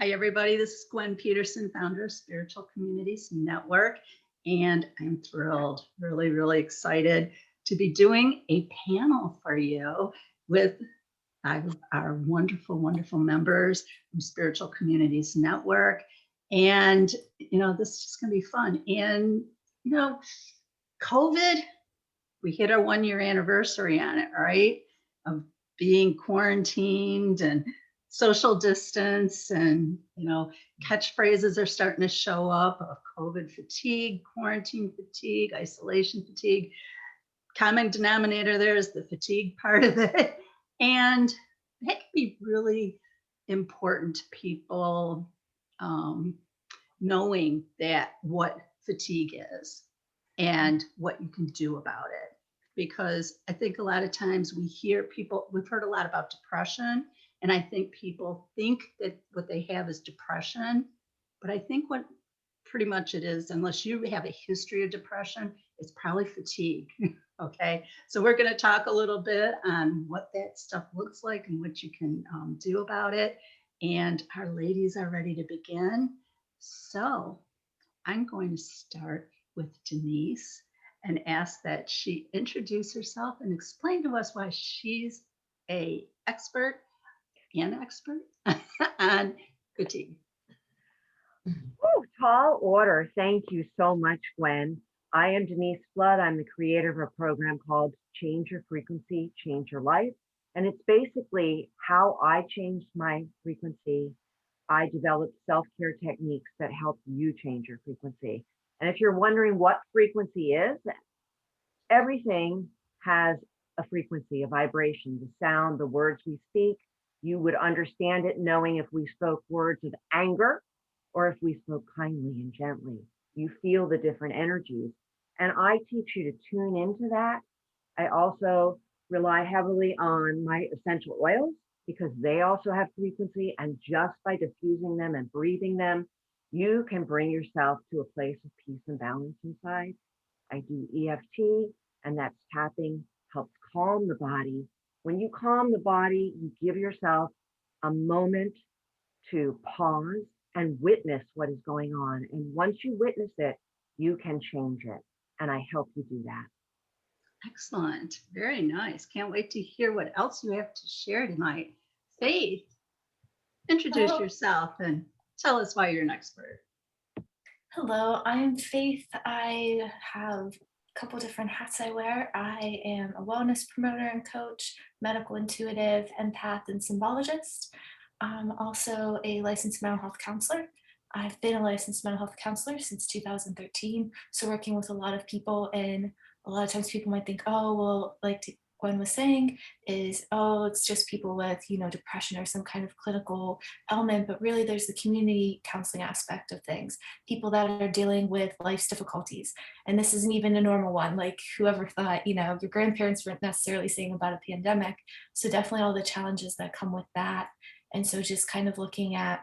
Hi, everybody. This is Gwen Peterson, founder of Spiritual Communities Network. And I'm thrilled, really, really excited to be doing a panel for you with our wonderful, wonderful members from Spiritual Communities Network. And, this is just going to be fun. And, COVID, we hit our 1-year anniversary on it, right? Of being quarantined and social distance, and catchphrases are starting to show up of COVID fatigue, quarantine fatigue, isolation fatigue. Common denominator there is the fatigue part of it. And that can be really important to people knowing that what fatigue is and what you can do about it. Because I think a lot of times we've heard a lot about depression, and I think people think that what they have is depression. But I think what pretty much it is, unless you have a history of depression, it's probably fatigue. Okay, so we're going to talk a little bit on what that stuff looks like and what you can do about it. And our ladies are ready to begin. So I'm going to start with Denise and ask that she introduce herself and explain to us why she's an expert on fatigue. Oh, tall order. Thank you so much, Gwen. I am Denise Flood. I'm the creator of a program called Change Your Frequency, Change Your Life. And it's basically how I changed my frequency. I developed self-care techniques that help you change your frequency. And if you're wondering what frequency is, everything has a frequency, a vibration, the sound, the words we speak. You would understand it knowing if we spoke words of anger or if we spoke kindly and gently. You feel the different energies. And I teach you to tune into that. I also rely heavily on my essential oils because they also have frequency. And just by diffusing them and breathing them, you can bring yourself to a place of peace and balance inside. I do EFT, and that's tapping, helps calm the body. When you calm the body, you give yourself a moment to pause and witness what is going on. And once you witness it, you can change it. And I help you do that. Excellent. Very nice. Can't wait to hear what else you have to share tonight. Faith, introduce yourself and tell us why you're an expert. Hello, I'm Faith. I have a couple different hats I wear. I am a wellness promoter and coach, medical intuitive, empath, and symbologist. I'm also a licensed mental health counselor. I've been a licensed mental health counselor since 2013. So working with a lot of people, and a lot of times people might think, oh, well, like Gwen was saying, is, oh, it's just people with, depression or some kind of clinical element, but really there's the community counseling aspect of things, people that are dealing with life's difficulties. And this isn't even a normal one. Like whoever thought, your grandparents weren't necessarily saying about a pandemic. So definitely all the challenges that come with that. And so just kind of looking at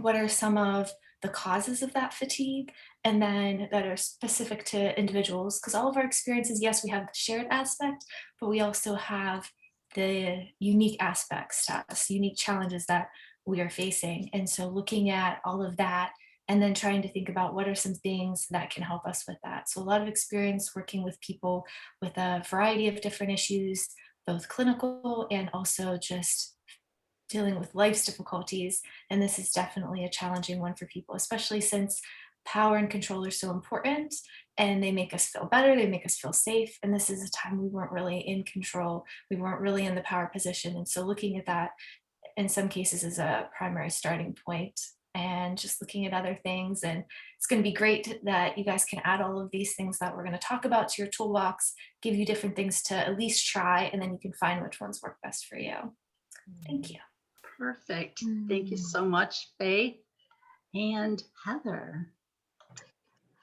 what are some of the causes of that fatigue, and then that are specific to individuals, because all of our experiences, yes, we have the shared aspect, but we also have the unique aspects to us, unique challenges that we are facing. And so looking at all of that and then trying to think about what are some things that can help us with that. So a lot of experience working with people with a variety of different issues, both clinical and also just dealing with life's difficulties. And this is definitely a challenging one for people, especially since power and control are so important and they make us feel better, they make us feel safe. And this is a time we weren't really in control, we weren't really in the power position. And so looking at that in some cases is a primary starting point, and just looking at other things. And it's going to be great that you guys can add all of these things that we're going to talk about to your toolbox, give you different things to at least try, and then you can find which ones work best for you. Thank you. Perfect. Thank you so much, Faith. And Heather.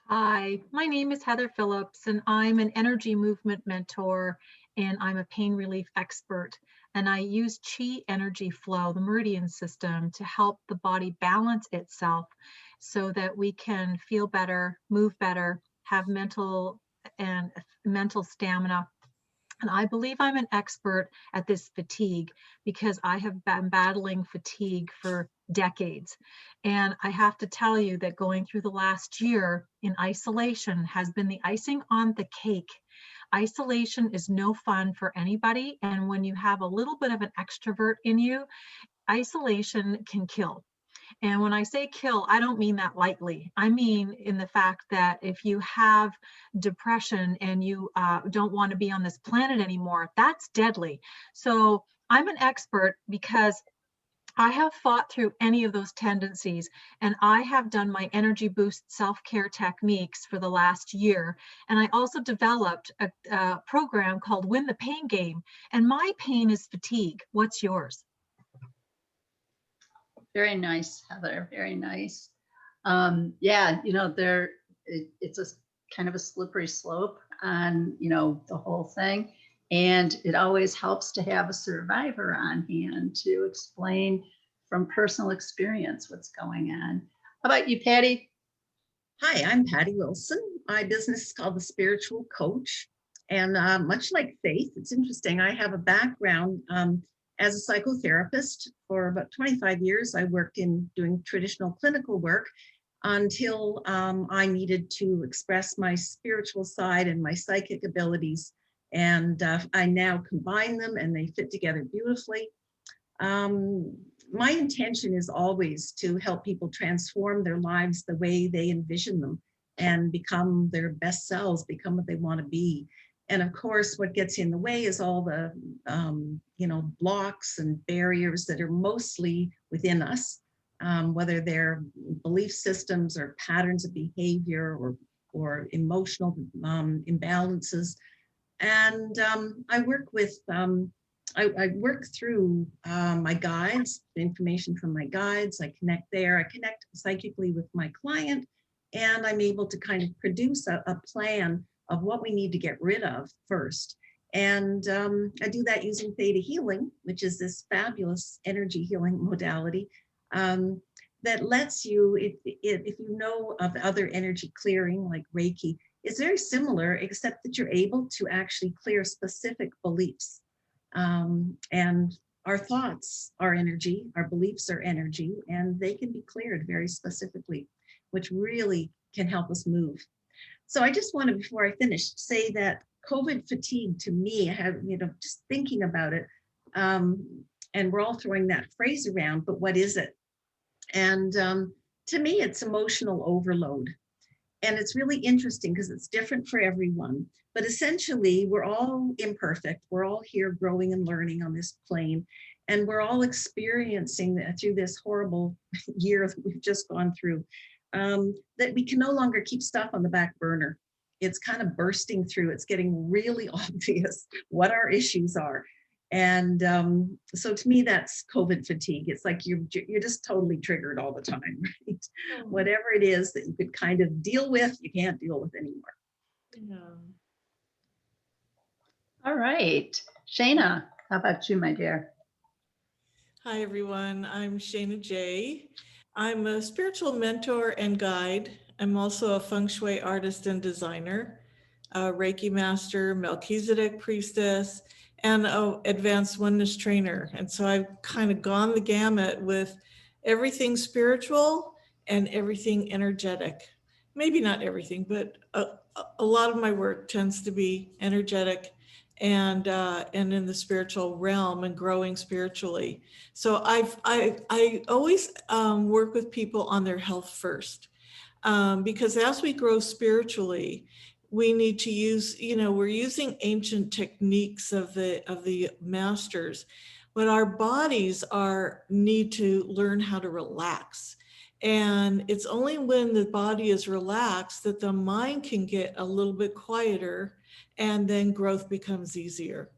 Hi, my name is Heather Phillips, and I'm an energy movement mentor, and I'm a pain relief expert. And I use chi energy flow, the meridian system, to help the body balance itself so that we can feel better, move better, have mental stamina. And I believe I'm an expert at this fatigue because I have been battling fatigue for decades. And I have to tell you that going through the last year in isolation has been the icing on the cake. Isolation is no fun for anybody. And when you have a little bit of an extrovert in you, isolation can kill. And when I say kill, I don't mean that lightly. I mean in the fact that if you have depression and you don't want to be on this planet anymore, that's deadly. So I'm an expert because I have fought through any of those tendencies, and I have done my energy boost self-care techniques for the last year. And I also developed a program called Win the Pain Game. And my pain is fatigue. What's yours? Very nice, Heather. Very nice. Yeah, it's a kind of a slippery slope on, the whole thing. And it always helps to have a survivor on hand to explain from personal experience what's going on. How about you, Patti? Hi, I'm Patti Wilson. My business is called The Spiritual Coach. And much like Faith, it's interesting. I have a background as a psychotherapist. For about 25 years, I worked in doing traditional clinical work until I needed to express my spiritual side and my psychic abilities. And I now combine them and they fit together beautifully. My intention is always to help people transform their lives the way they envision them and become their best selves, become what they want to be. And of course, what gets in the way is all the, blocks and barriers that are mostly within us, whether they're belief systems or patterns of behavior or emotional imbalances. And I work with, I work through my guides, the information from my guides. I connect there. I connect psychically with my client, and I'm able to kind of produce a plan of what we need to get rid of first. And I do that using Theta Healing, which is this fabulous energy healing modality that lets you, if you know of other energy clearing like Reiki, it's very similar, except that you're able to actually clear specific beliefs. And our thoughts are energy, our beliefs are energy, and they can be cleared very specifically, which really can help us move. So I just want to, before I finish, say that COVID fatigue to me, I have, just thinking about it, and we're all throwing that phrase around, but what is it? And to me, it's emotional overload. And it's really interesting because it's different for everyone. But essentially, we're all imperfect. We're all here growing and learning on this plane. And we're all experiencing that through this horrible year that we've just gone through, that we can no longer keep stuff on the back burner. It's kind of bursting through. It's getting really obvious what our issues are. And so to me, that's COVID fatigue. It's like you're just totally triggered all the time, right? Whatever it is that you could kind of deal with, you can't deal with anymore. Yeah. All right. Shayna, how about you, my dear? Hi, everyone. I'm Shazna Jai. I'm a spiritual mentor and guide. I'm also a feng shui artist and designer, a Reiki master, Melchizedek priestess, and an advanced oneness trainer. And so I've kind of gone the gamut with everything spiritual and everything energetic. Maybe not everything, but a lot of my work tends to be energetic and in the spiritual realm and growing spiritually. So I always work with people on their health first, because as we grow spiritually, we need to use, we're using ancient techniques of the masters, but our bodies need to learn how to relax. And it's only when the body is relaxed that the mind can get a little bit quieter, and then growth becomes easier.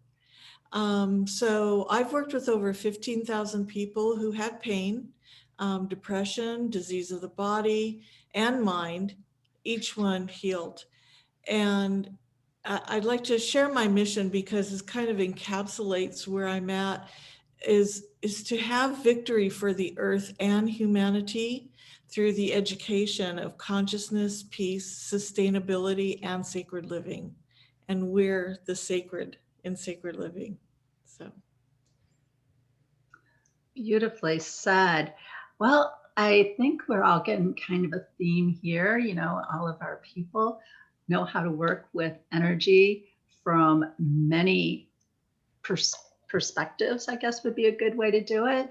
So I've worked with over 15,000 people who had pain, depression, disease of the body and mind, each one healed. And I'd like to share my mission because it kind of encapsulates where I'm at, is to have victory for the earth and humanity through the education of consciousness, peace, sustainability, and sacred living. And we're the sacred in sacred living. So Beautifully said. Well, I think we're all getting kind of a theme here. All of our people know how to work with energy from many pers- perspectives, I guess would be a good way to do it.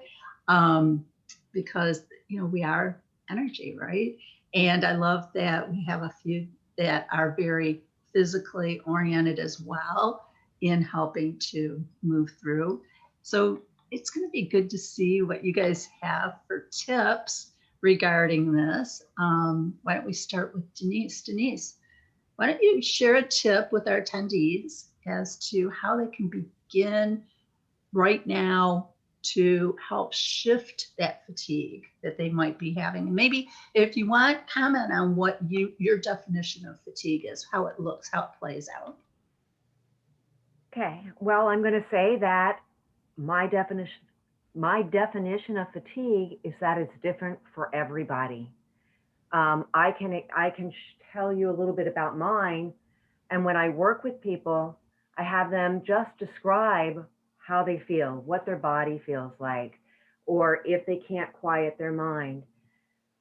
Um, because, we are energy, right? And I love that we have a few that are very physically oriented as well in helping to move through. So it's going to be good to see what you guys have for tips regarding this. Why don't we start with Denise? Denise, why don't you share a tip with our attendees as to how they can begin right now to help shift that fatigue that they might be having? And maybe if you want, comment on what your definition of fatigue is, how it looks, how it plays out. Okay, well, I'm going to say that my definition of fatigue is that it's different for everybody. I can tell you a little bit about mine, and when I work with people, I have them just describe how they feel, what their body feels like, or if they can't quiet their mind.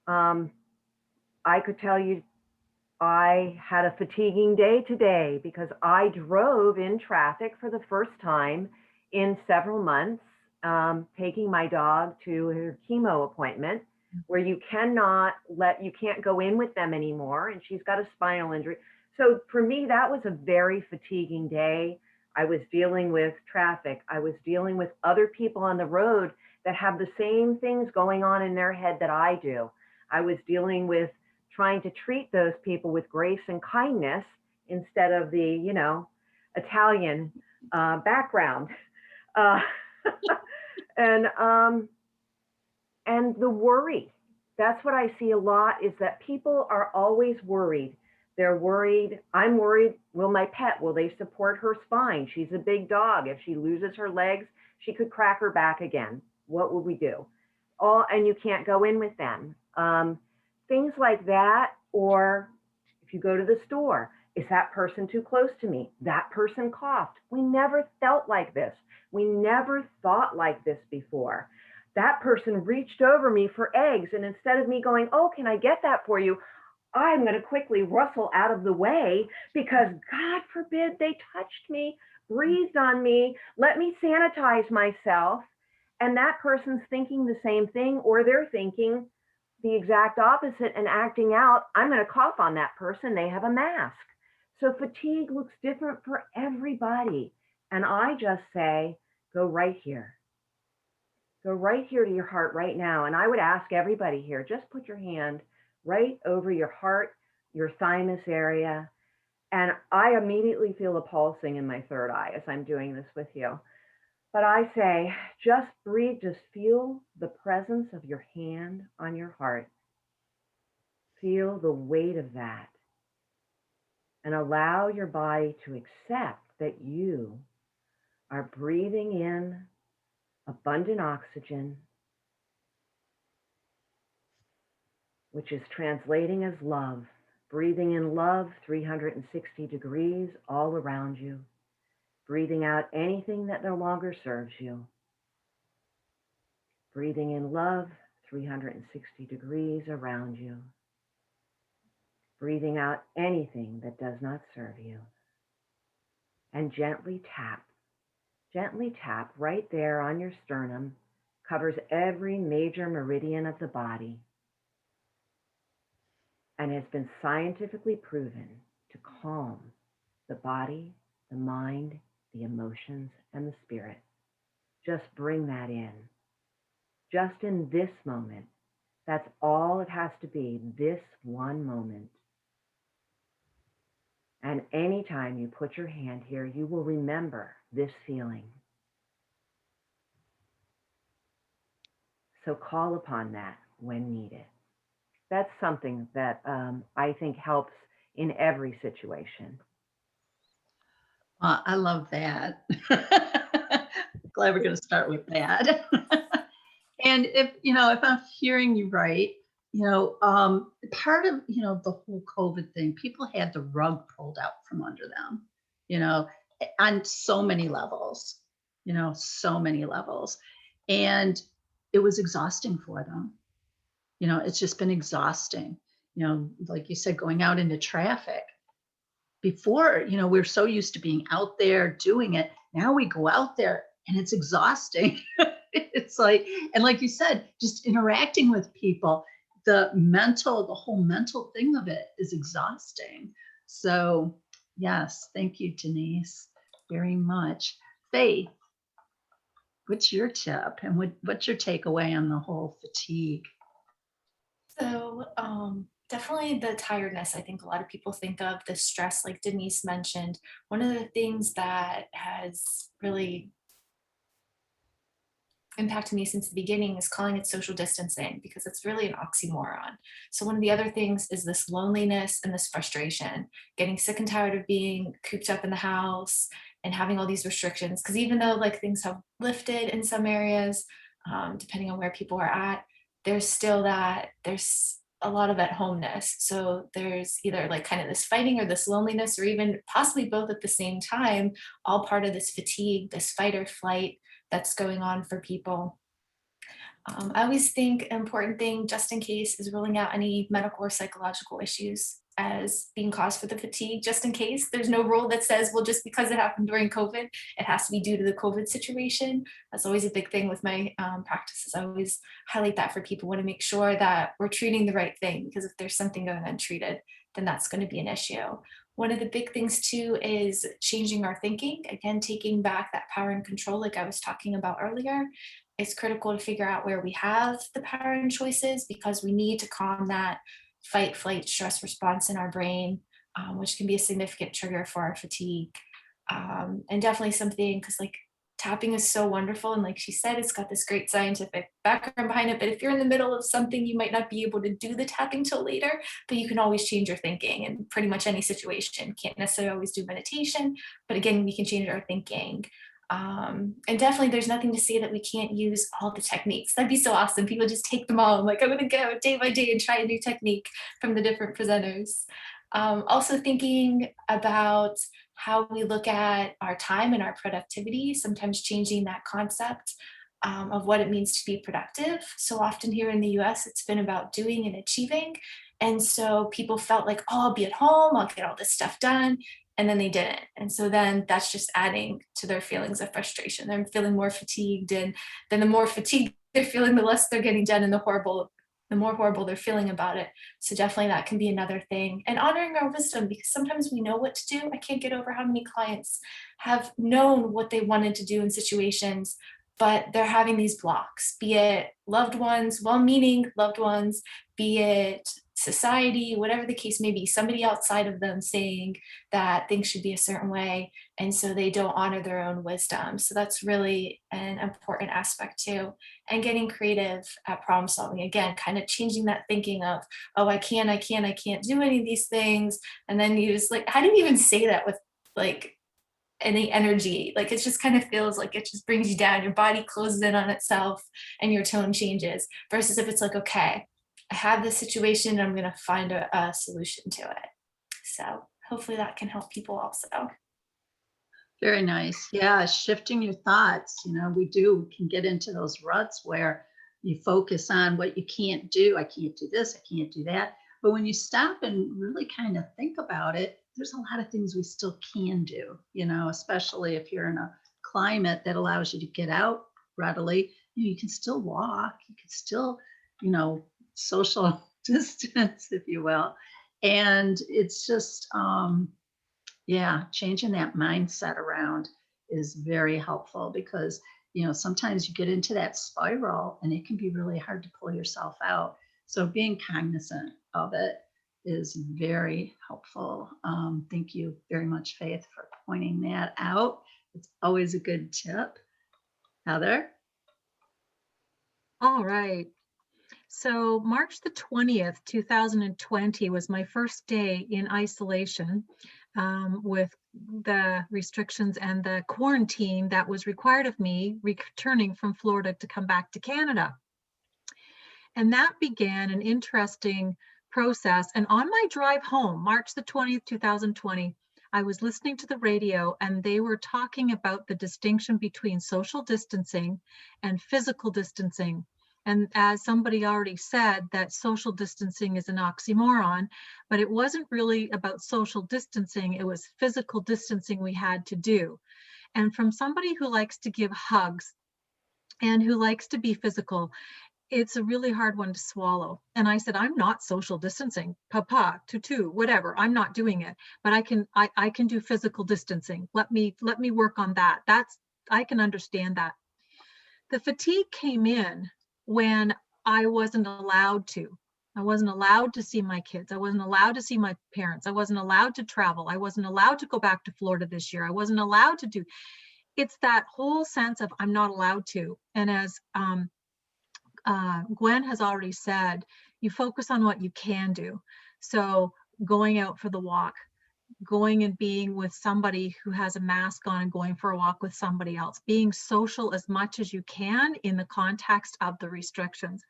I could tell you I had a fatiguing day today because I drove in traffic for the first time in several months, taking my dog to her chemo appointment where you can't go in with them anymore. And she's got a spinal injury. So for me, that was a very fatiguing day. I was dealing with traffic. I was dealing with other people on the road that have the same things going on in their head that I do. I was dealing with trying to treat those people with grace and kindness instead of the, Italian background. And the worry. That's what I see a lot, is that people are always worried. They're worried. I'm worried, will they support her spine? She's a big dog. If she loses her legs, she could crack her back again. What would we do? And you can't go in with them. Things like that. Or if you go to the store, is that person too close to me? That person coughed. We never felt like this. We never thought like this before. That person reached over me for eggs, and instead of me going, oh, can I get that for you? I'm going to quickly rustle out of the way because God forbid they touched me, breathed on me, let me sanitize myself. And that person's thinking the same thing, or they're thinking the exact opposite and acting out, I'm going to cough on that person, they have a mask. So fatigue looks different for everybody. And I just say, go right here. Go right here to your heart right now. And I would ask everybody here, just put your hand right over your heart, your thymus area. And I immediately feel a pulsing in my third eye as I'm doing this with you. But I say, just breathe, just feel the presence of your hand on your heart. Feel the weight of that. And allow your body to accept that you are breathing in abundant oxygen, which is translating as love. Breathing in love, 360 degrees all around you. Breathing out anything that no longer serves you. Breathing in love, 360 degrees around you. Breathing out anything that does not serve you. And gently tap right there on your sternum, covers every major meridian of the body, and has been scientifically proven to calm the body, the mind, the emotions, and the spirit. Just bring that in. Just in this moment. That's all it has to be, this one moment. And anytime you put your hand here, you will remember this feeling. So call upon that when needed. That's something that I think helps in every situation. I love that. Glad we're going to start with that. And if I'm hearing you right, part of, the whole COVID thing, people had the rug pulled out from under them, on so many levels, so many levels. And it was exhausting for them. You know, it's just been exhausting. You know, like you said, going out into traffic. Before, you know, we're so used to being out there doing it. Now we go out there and it's exhausting. It's like, and like you said, just interacting with people, the whole mental thing of it is exhausting. So yes, thank you, Denise, very much. Faith, what's your tip and what's your takeaway on the whole fatigue? So definitely the tiredness. I think a lot of people think of the stress, like Denise mentioned. One of the things that has really impacted me since the beginning is calling it social distancing, because it's really an oxymoron. So one of the other things is this loneliness and this frustration, getting sick and tired of being cooped up in the house and having all these restrictions. Because even though like things have lifted in some areas, depending on where people are at, there's a lot of at homeness. So there's either like kind of this fighting or this loneliness, or even possibly both at the same time, all part of this fatigue, this fight or flight that's going on for people. I always think an important thing, just in case, is ruling out any medical or psychological issues as being cause for the fatigue, just in case. There's no rule that says, well, just because it happened during COVID, it has to be due to the COVID situation. That's always a big thing with my practices. I always highlight that for people. Want to make sure that we're treating the right thing, because if there's something going untreated, then that's going to be an issue. One of the big things too is changing our thinking. Again, taking back that power and control, like I was talking about earlier. It's critical to figure out where we have the power and choices, because we need to calm that fight, flight, stress response in our brain, which can be a significant trigger for our fatigue. And definitely something, because like tapping is so wonderful. And like she said, it's got this great scientific background behind it. But if you're in the middle of something, you might not be able to do the tapping till later, but you can always change your thinking in pretty much any situation. Can't necessarily always do meditation, but again, we can change our thinking. And definitely there's nothing to say that we can't use all the techniques. That'd be so awesome. People just take them all. I'm like, I'm going to go day by day and try a new technique from the different presenters. Also thinking about how we look at our time and our productivity, sometimes changing that concept of what it means to be productive. So often here in the US, it's been about doing and achieving. And so people felt like, oh, I'll be at home, I'll get all this stuff done. And then they didn't. And so then that's just adding to their feelings of frustration. They're feeling more fatigued. And then the more fatigued they're feeling, the less they're getting done and the more horrible they're feeling about it. So definitely that can be another thing. And honoring our wisdom, because sometimes we know what to do. I can't get over how many clients have known what they wanted to do in situations, but they're having these blocks, be it loved ones, well-meaning loved ones, be it society, whatever the case may be, somebody outside of them saying that things should be a certain way. And so they don't honor their own wisdom. So that's really an important aspect too. And getting creative at problem solving. Again, kind of changing that thinking of, oh, I can't do any of these things. And then you just like, how do you even say that with like any energy? Like it just kind of feels like it just brings you down. Your body closes in on itself and your tone changes. Versus if it's like, okay, I have this situation, I'm going to find a solution to it. So hopefully that can help people also. Very nice. Yeah, shifting your thoughts. You know, we can get into those ruts where you focus on what you can't do. I can't do this, I can't do that. But when you stop and really kind of think about it, there's a lot of things we still can do, you know, especially if you're in a climate that allows you to get out readily. You can still walk, you can still, you know, social distance, if you will. And it's just, yeah, changing that mindset around is very helpful, because, you know, sometimes you get into that spiral and it can be really hard to pull yourself out. So being cognizant of it is very helpful. Thank you very much, Faith, for pointing that out. It's always a good tip. Heather? All right. So March the 20th, 2020 was my first day in isolation with the restrictions and the quarantine that was required of me returning from Florida to come back to Canada. And that began an interesting process. And on my drive home, March the 20th, 2020, I was listening to the radio and they were talking about the distinction between social distancing and physical distancing. And as somebody already said, that social distancing is an oxymoron, but it wasn't really about social distancing. It was physical distancing we had to do. And from somebody who likes to give hugs and who likes to be physical, it's a really hard one to swallow. And I said, I'm not social distancing, papa, tutu, whatever. I'm not doing it, but I can do physical distancing. Let me work on that. I can understand that. The fatigue came in when I wasn't allowed to. I wasn't allowed to see my kids. I wasn't allowed to see my parents. I wasn't allowed to travel. I wasn't allowed to go back to Florida this year. I wasn't allowed to do. It's that whole sense of I'm not allowed to. And as Gwen has already said, you focus on what you can do. So going out for the walk, going and being with somebody who has a mask on and going for a walk with somebody else, being social as much as you can in the context of the restrictions.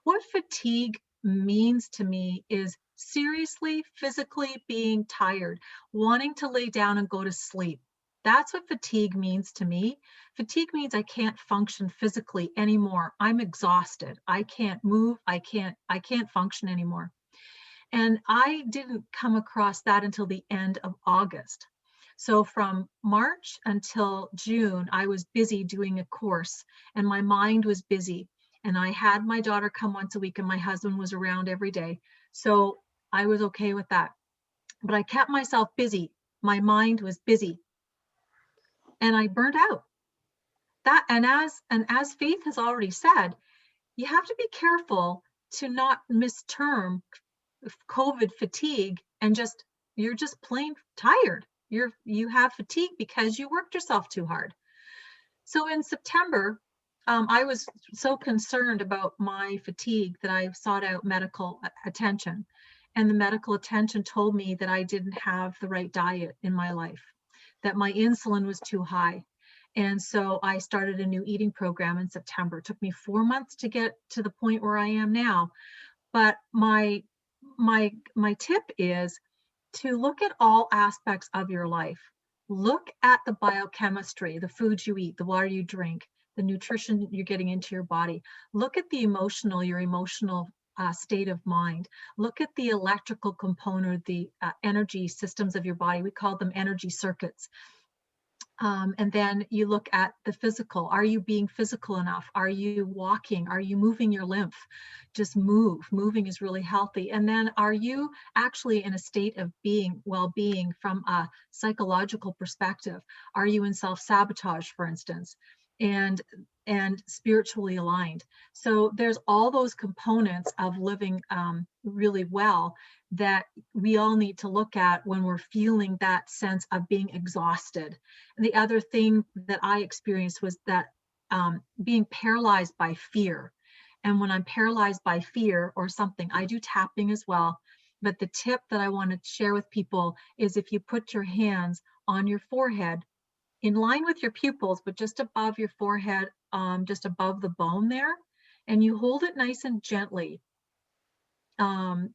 What fatigue means to me is seriously, physically being tired, wanting to lay down and go to sleep. That's what fatigue means to me. Fatigue means I can't function physically anymore. I'm exhausted. I can't move. I can't function anymore. And I didn't come across that until the end of August. So from March until June, I was busy doing a course and my mind was busy. And I had my daughter come once a week and my husband was around every day. So I was okay with that. But I kept myself busy. My mind was busy. And I burnt out. That and as Faith has already said, you have to be careful to not misterm COVID fatigue and you're just plain tired. You have fatigue because you worked yourself too hard. So in September, I was so concerned about my fatigue that I sought out medical attention. And the medical attention told me that I didn't have the right diet in my life, that my insulin was too high. And so I started a new eating program in September. It took me 4 months to get to the point where I am now. But my tip is to look at all aspects of your life. Look at the biochemistry, the foods you eat, the water you drink, the nutrition you're getting into your body. Look at your emotional state of mind. Look at the electrical component, the energy systems of your body. We call them energy circuits. And then you look at the physical. Are you being physical enough? Are you walking? Are you moving your lymph? Just move. Moving is really healthy. And then are you actually in a state of well-being from a psychological perspective? Are you in self-sabotage, for instance? And spiritually aligned. So there's all those components of living really well that we all need to look at when we're feeling that sense of being exhausted. And the other thing that I experienced was that being paralyzed by fear. And when I'm paralyzed by fear or something, I do tapping as well. But the tip that I want to share with people is if you put your hands on your forehead, in line with your pupils, but just above your forehead, just above the bone there, and you hold it nice and gently.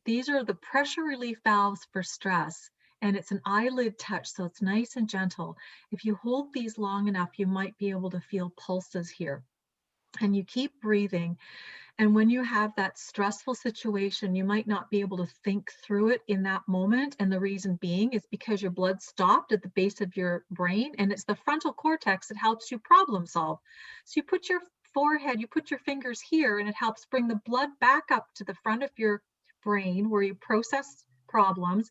These are the pressure relief valves for stress, and it's an eyelid touch, so it's nice and gentle. If you hold these long enough, you might be able to feel pulses here. And you keep breathing. And when you have that stressful situation, you might not be able to think through it in that moment. And the reason being is because your blood stopped at the base of your brain, and it's the frontal cortex that helps you problem solve. So you put your forehead, you put your fingers here, and it helps bring the blood back up to the front of your brain where you process problems.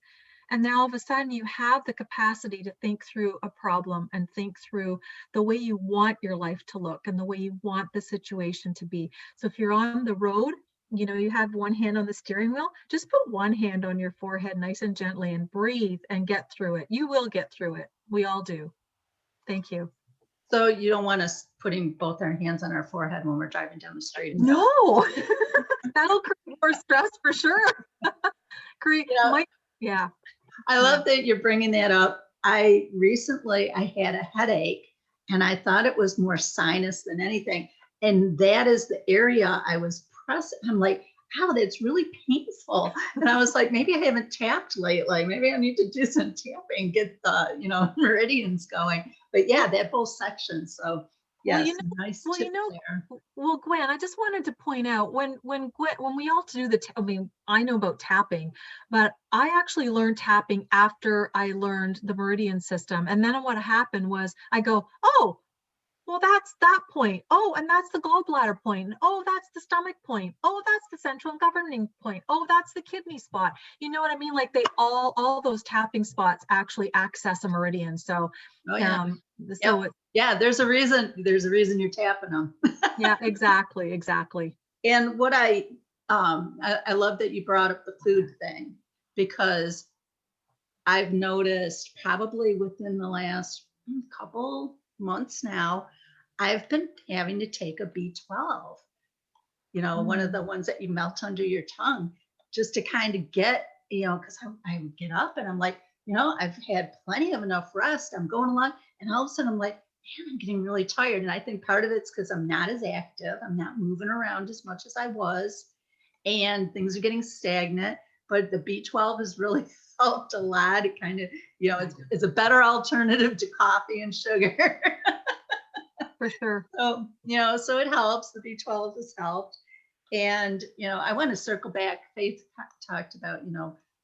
And now all of a sudden you have the capacity to think through a problem and think through the way you want your life to look and the way you want the situation to be. So if you're on the road, you have one hand on the steering wheel, just put one hand on your forehead nice and gently and breathe and get through it. You will get through it. We all do. Thank you. So you don't want us putting both our hands on our forehead when we're driving down the street? No, that'll create more stress for sure. Yeah. I love that you're bringing that up. Recently I had a headache and I thought it was more sinus than anything. And that is the area I was pressing. I'm like, wow, that's really painful. And I was like, maybe I haven't tapped lately. Maybe I need to do some tapping, get the, meridians going. But yeah, that whole section. So Well, Yes, nice well, tip there. well, Gwen, I just wanted to point out when we all do I mean, I know about tapping, but I actually learned tapping after I learned the meridian system. And then what happened was I go, oh, well, that's that point. Oh, and that's the gallbladder point. Oh, that's the stomach point. Oh, that's the central and governing point. Oh, that's the kidney spot. You know what I mean? Like they all those tapping spots actually access a meridian. So, Oh, yeah. so Yep. Yeah, there's a reason you're tapping them. yeah, exactly. And what I love that you brought up the food thing, because I've noticed probably within the last couple months now, I've been having to take a B12, one of the ones that you melt under your tongue, just to kind of get, because I would get up and I'm like, I've had plenty of enough rest. I'm going along, and all of a sudden I'm like, man, I'm getting really tired. And I think part of it's because I'm not as active. I'm not moving around as much as I was, and things are getting stagnant. But the B12 has really helped a lot. It kind of, it's a better alternative to coffee and sugar. For sure. So, so it helps. The B12 has helped. And, I want to circle back. Faith talked about,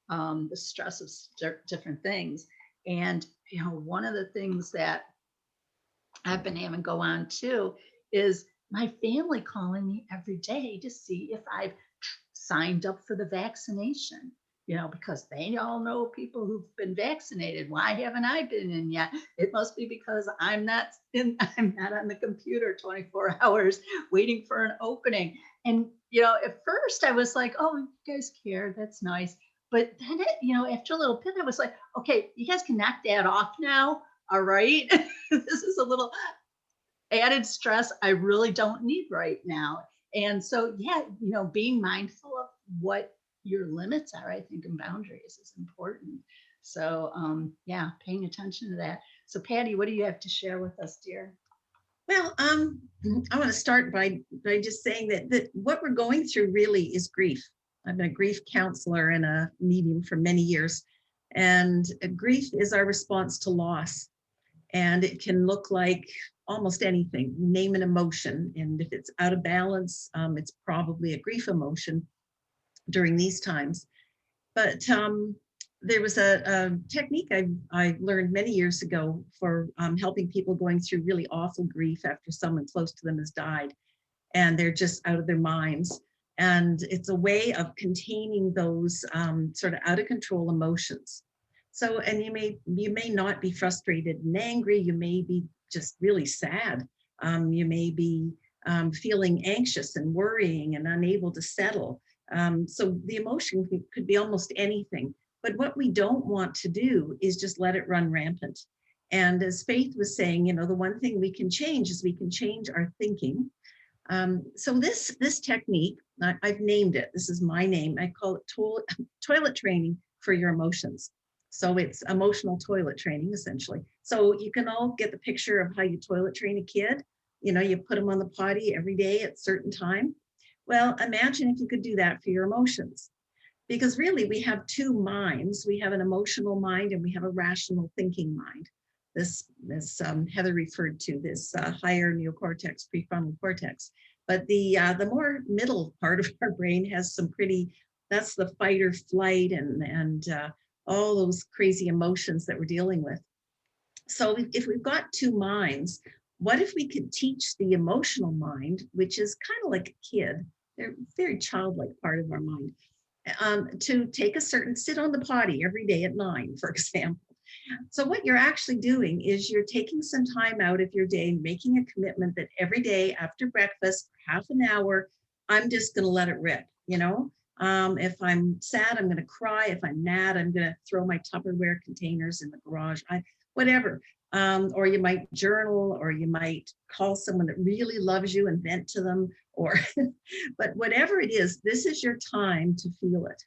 the stress of different things. And, one of the things that I've been having go on too is my family calling me every day to see if I've signed up for the vaccination, because they all know people who've been vaccinated. Why haven't I been in yet? It must be because I'm not on the computer 24 hours waiting for an opening. And, at first I was like, oh, you guys care. That's nice. But then, after a little bit, I was like, okay, you guys can knock that off now. All right. This is a little added stress I really don't need right now. And so, yeah, being mindful of what your limits are, I think, and boundaries is important. So, yeah, paying attention to that. So, Patti, what do you have to share with us, dear? Well, I want to start by just saying that what we're going through really is grief. I've been a grief counselor and a medium for many years, and grief is our response to loss. And it can look like almost anything. Name an emotion, and if it's out of balance, it's probably a grief emotion during these times. But there was a technique I learned many years ago for helping people going through really awful grief after someone close to them has died, and they're just out of their minds. And it's a way of containing those sort of out of control emotions. So, and you may not be frustrated and angry. You may be just really sad. You may be feeling anxious and worrying and unable to settle. So the emotion could be almost anything. But what we don't want to do is just let it run rampant. And as Faith was saying, the one thing we can change is we can change our thinking. So this technique, I've named it. This is my name. I call it toilet training for your emotions. So it's emotional toilet training, essentially. So you can all get the picture of how you toilet train a kid. You put them on the potty every day at a certain time. Well, imagine if you could do that for your emotions. Because really, we have two minds. We have an emotional mind and we have a rational thinking mind. This Heather referred to, this higher neocortex, prefrontal cortex. But the more middle part of our brain has some that's the fight or flight and all those crazy emotions that we're dealing with. So if we've got two minds, what if we could teach the emotional mind, which is kind of like a kid, they're very childlike part of our mind, to sit on the potty every day at 9, for example. So what you're actually doing is you're taking some time out of your day, making a commitment that every day after breakfast, half an hour, I'm just going to let it rip, If I'm sad, I'm going to cry. If I'm mad, I'm going to throw my Tupperware containers in the garage, whatever. Or you might journal, or you might call someone that really loves you and vent to them, but whatever it is, this is your time to feel it.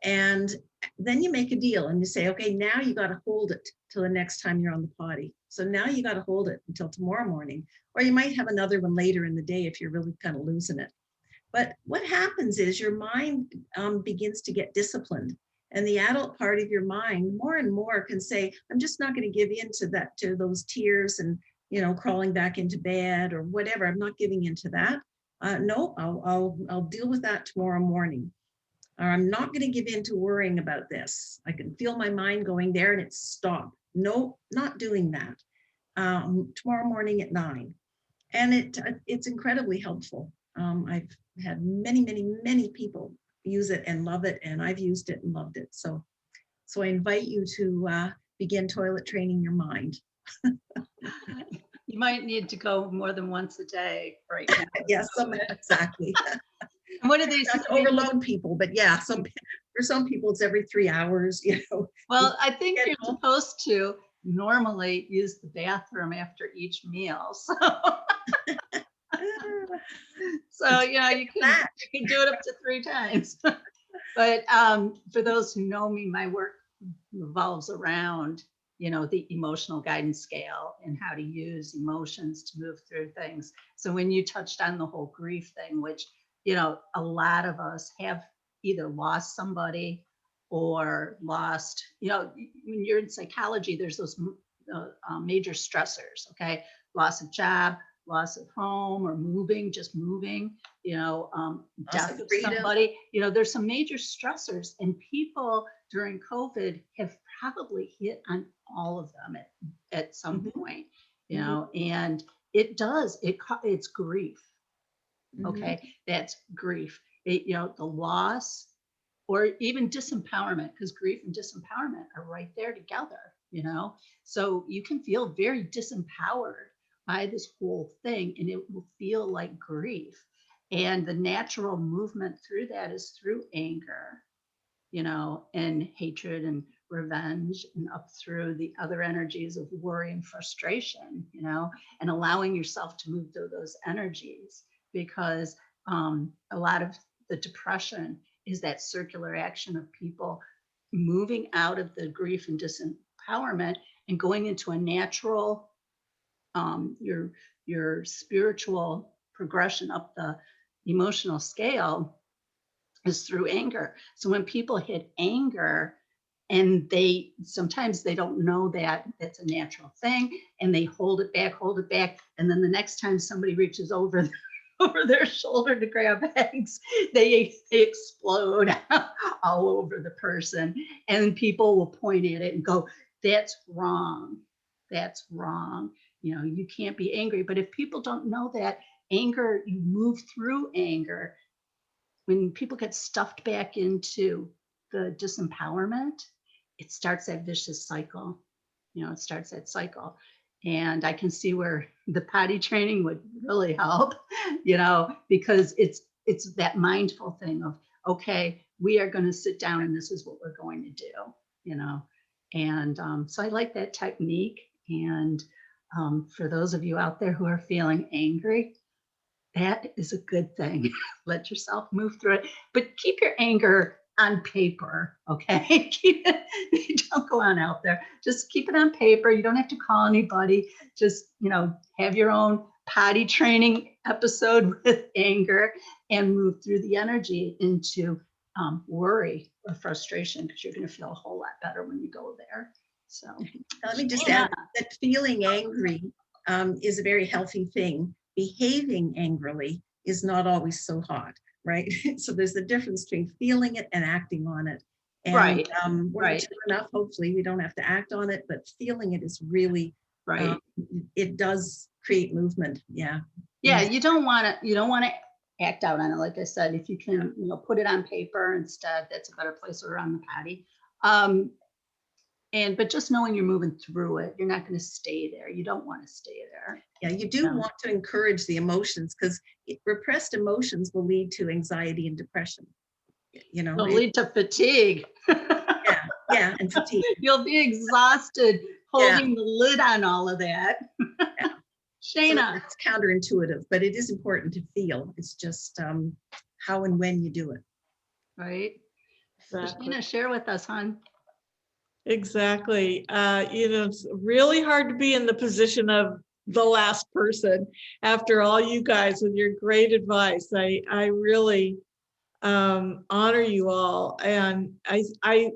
And then you make a deal and you say, okay, now you got to hold it till the next time you're on the potty. So now you got to hold it until tomorrow morning, or you might have another one later in the day if you're really kind of losing it. But what happens is your mind begins to get disciplined, and the adult part of your mind more and more can say, I'm just not going to give in to those tears and crawling back into bed or whatever. I'm not giving into that. No, I'll deal with that tomorrow morning. Or I'm not going to give in to worrying about this. I can feel my mind going there and it's stop. No, not doing that. Tomorrow morning at 9. And it's incredibly helpful. I've had many people use it and love it, and I've used it and loved it. So I invite you to begin toilet training your mind. You might need to go more than once a day right now. Yes, exactly. And what do they Not say? to overload people, but yeah, for some people it's every 3 hours, Well, I think you're schedule. supposed to normally use the bathroom after each meal. So you can do it up to 3 times. But for those who know me, my work revolves around, the emotional guidance scale and how to use emotions to move through things. So when you touched on the whole grief thing, which, a lot of us have either lost somebody or lost, when you're in psychology, there's those major stressors, okay? Loss of job, loss of home, or just moving, death of somebody, there's some major stressors, and people during COVID have probably hit on all of them at some point, and it's grief. Okay. That's grief. The loss or even disempowerment, because grief and disempowerment are right there together, so you can feel very disempowered by this whole thing, and it will feel like grief. And the natural movement through that is through anger, and hatred and revenge, and up through the other energies of worry and frustration, and allowing yourself to move through those energies, because a lot of the depression is that circular action of people moving out of the grief and disempowerment and going into a natural, your spiritual progression up the emotional scale is through anger. So when people hit anger, and sometimes they don't know that that's a natural thing, and they hold it back. And then the next time somebody reaches over their shoulder to grab eggs, they explode all over the person. And people will point at it and go, that's wrong. That's wrong. You can't be angry. But if people don't know that anger, you move through anger. When people get stuffed back into the disempowerment, it starts that vicious cycle. It starts that cycle. And I can see where the potty training would really help, because it's that mindful thing of, okay, we are going to sit down and this is what we're going to do, And so I like that technique. And for those of you out there who are feeling angry, that is a good thing. Let yourself move through it, but keep your anger on paper, okay? Don't go on out there. Just keep it on paper. You don't have to call anybody. Just, have your own potty training episode with anger and move through the energy into worry or frustration, because you're going to feel a whole lot better when you go there. So let me just add that feeling angry is a very healthy thing. Behaving angrily is not always so hot, right? So there's the difference between feeling it and acting on it. And right. When right. we're enough, hopefully we don't have to act on it, but feeling it is really, right. It does create movement. Yeah. Yeah. You don't want to act out on it. Like I said, if you can, put it on paper instead, that's a better place, or on the potty. But just knowing you're moving through it, you're not going to stay there. You don't want to stay there. Yeah, you do want to encourage the emotions, because repressed emotions will lead to anxiety and depression. It'll lead to fatigue. Yeah, and fatigue. You'll be exhausted holding the lid on all of that. Yeah. Shayna. So it's counterintuitive, but it is important to feel. It's just how and when you do it. Right. Exactly. Shayna, share with us, hon. Exactly. It's really hard to be in the position of the last person after all you guys with your great advice. I really honor you all, and I'm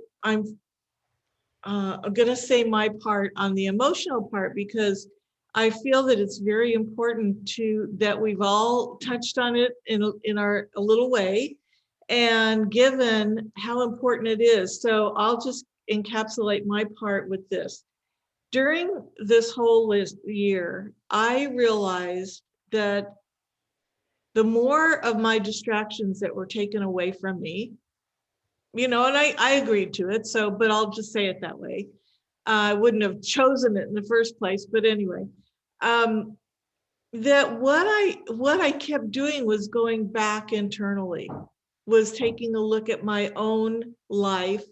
going to say my part on the emotional part, because I feel that it's very important that we've all touched on it in our a little way, and given how important it is. So I'll just encapsulate my part with this. During this whole year, I realized that the more of my distractions that were taken away from me, and I agreed to it. So, but I'll just say it that way. I wouldn't have chosen it in the first place, but anyway, that what I kept doing was going back internally, was taking a look at my own life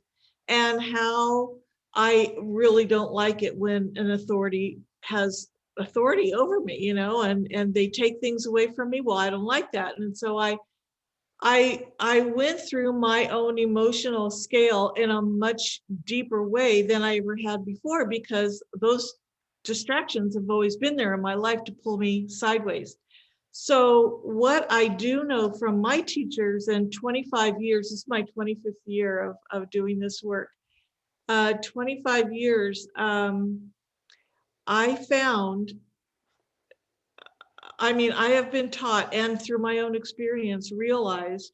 and how I really don't like it when an authority has authority over me, and they take things away from me. Well, I don't like that. And so I went through my own emotional scale in a much deeper way than I ever had before, because those distractions have always been there in my life to pull me sideways. So what I do know from my teachers, and 25 years, this is my 25th year of doing this work, 25 years, I found, I have been taught, and through my own experience realized,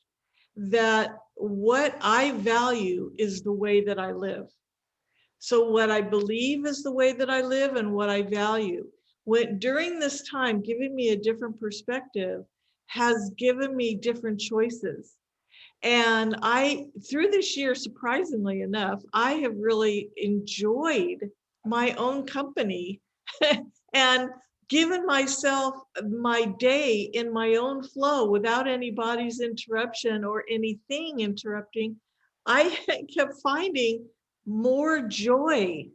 that what I value is the way that I live. So what I believe is the way that I live, and what I value. During this time, giving me a different perspective has given me different choices. And through this year, surprisingly enough, I have really enjoyed my own company and given myself my day in my own flow without anybody's interruption or anything interrupting. I kept finding more joy.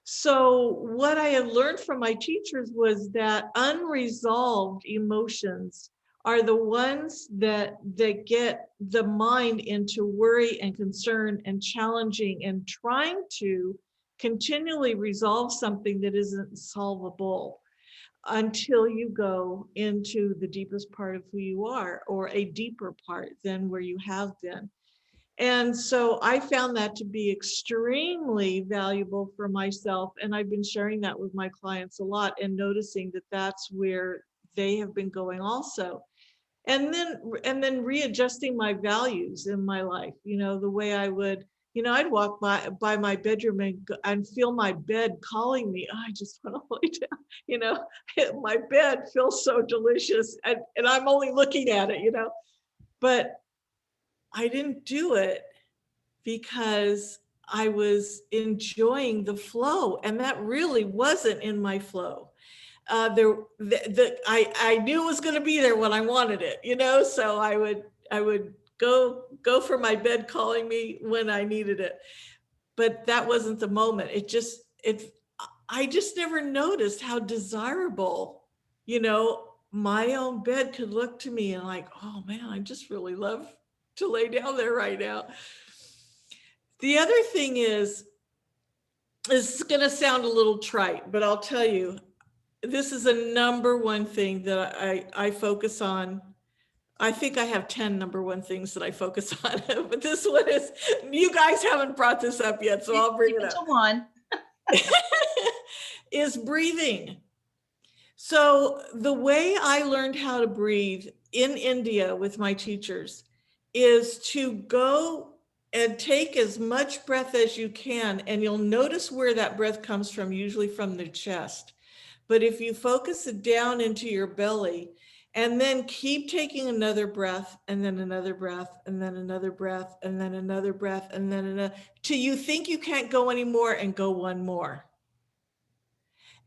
So what I had learned from my teachers was that unresolved emotions are the ones that get the mind into worry and concern and challenging and trying to continually resolve something that isn't solvable until you go into the deepest part of who you are, or a deeper part than where you have been. And so I found that to be extremely valuable for myself. And I've been sharing that with my clients a lot, and noticing that that's where they have been going also. And then readjusting my values in my life, the way I would, I'd walk by my bedroom and feel my bed calling me. Oh, I just want to lay down, my bed feels so delicious, and I'm only looking at it, but I didn't do it because I was enjoying the flow, and that really wasn't in my flow. I knew it was going to be there when I wanted it, so I would go for my bed calling me when I needed it, but that wasn't the moment. I just never noticed how desirable, my own bed could look to me, and like, oh man, I just really love to lay down there right now. The other thing is going to sound a little trite, but I'll tell you, this is a number one thing that I focus on. I think I have 10 number one things that I focus on, but this one is, you guys haven't brought this up yet, so I'll bring it up. To one. Is breathing. So the way I learned how to breathe in India with my teachers is to go and take as much breath as you can, and you'll notice where that breath comes from, usually from the chest. But if you focus it down into your belly, and then keep taking another breath, and then another breath, and then another breath, and then another breath, and then another, till you think you can't go anymore, and go one more.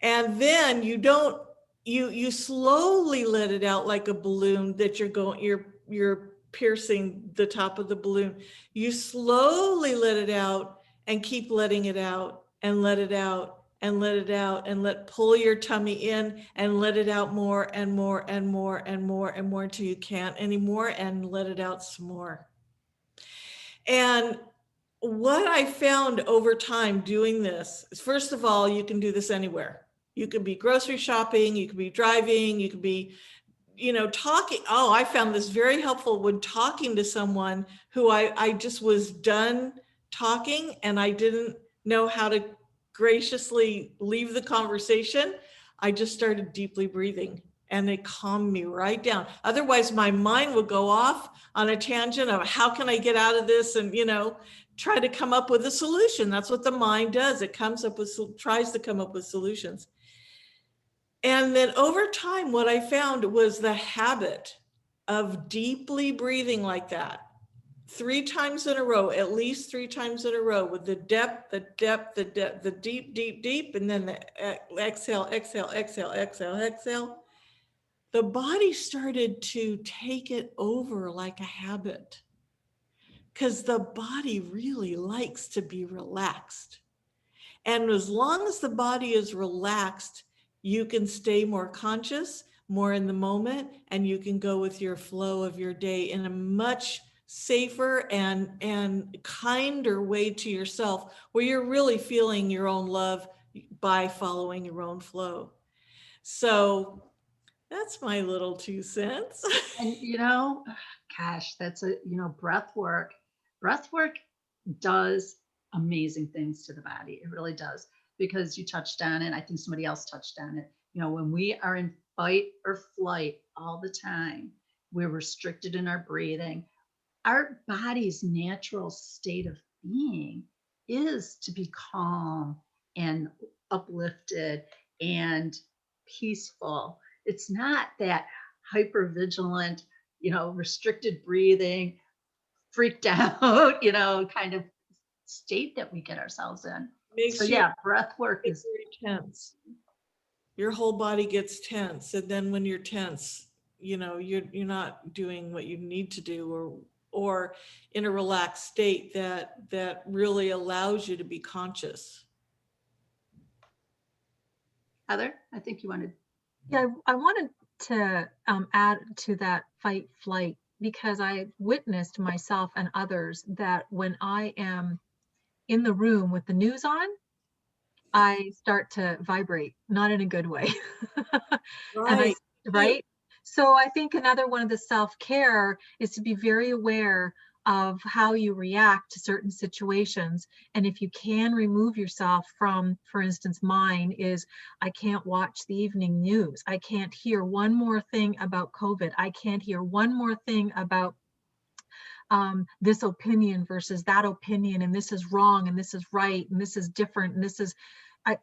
And then you slowly let it out like a balloon that you're piercing the top of the balloon. You slowly let it out and keep letting it out, and let it out, and let it out, and pull your tummy in and let it out more and more and more and more and more until you can't anymore, and let it out some more. And what I found over time doing this is, first of all, you can do this anywhere. You could be grocery shopping, you could be driving, you could be, talking. Oh, I found this very helpful when talking to someone who I just was done talking and I didn't know how to graciously leave the conversation. I just started deeply breathing, and it calmed me right down. Otherwise, my mind would go off on a tangent of how can I get out of this, and, you know, try to come up with a solution. That's what the mind does. It tries to come up with solutions. And then over time, what I found was the habit of deeply breathing like that 3 times in a row, at least 3 times in a row, with the depth, the depth, the depth, the deep, deep, deep, and then the exhale, exhale, exhale, exhale, exhale. The body started to take it over like a habit, because the body really likes to be relaxed. And as long as the body is relaxed, you can stay more conscious, more in the moment, and you can go with your flow of your day in a much safer and kinder way to yourself, where you're really feeling your own love by following your own flow. So that's my little 2 cents. And you know, gosh, that's a, you know, breath work does amazing things to the body. It really does, because you touched on it. I think somebody else touched on it. You know, when we are in fight or flight all the time, we're restricted in our breathing. Our body's natural state of being is to be calm and uplifted and peaceful. It's not that hyper vigilant, you know, restricted breathing, freaked out, you know, kind of state that we get ourselves in. Makes So you yeah, breath work get is very tense. Your whole body gets tense, and then when you're tense, you know, you're not doing what you need to do, or in a relaxed state that really allows you to be conscious. Heather. I think you wanted. Yeah, I wanted to add to that fight flight, because I witnessed myself and others that when I am in the room with the news on, I start to vibrate, not in a good way. And Right. right? So I think another one of the self-care is to be very aware of how you react to certain situations. And if you can remove yourself from, for instance, mine is, I can't watch the evening news. I can't hear one more thing about COVID. I can't hear one more thing about this opinion versus that opinion, and this is wrong, and this is right, and this is different, and this is,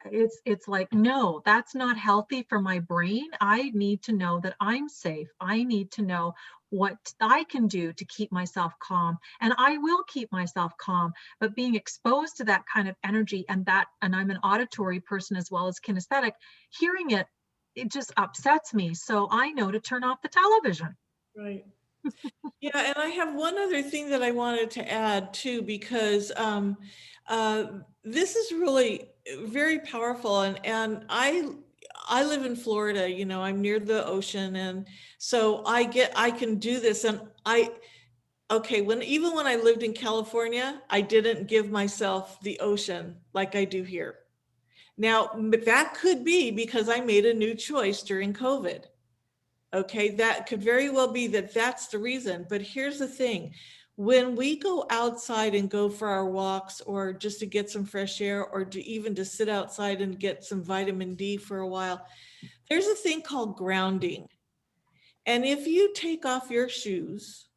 it's like, no, that's not healthy for my brain. I need to know that I'm safe. I need to know what I can do to keep myself calm, and I will keep myself calm. But being exposed to that kind of energy, and I'm an auditory person as well as kinesthetic, hearing it just upsets me. So I know to turn off the television. Right. Yeah, and I have one other thing that I wanted to add too, because this is really very powerful, and I live in Florida. You know, I'm near the ocean, and so I can do this, and even when I lived in California, I didn't give myself the ocean like I do here. Now, but that could be because I made a new choice during COVID. Okay, that could very well be that's the reason. But here's the thing. When we go outside and go for our walks, or just to get some fresh air, or even to sit outside and get some vitamin D for a while, there's a thing called grounding. And if you take off your shoes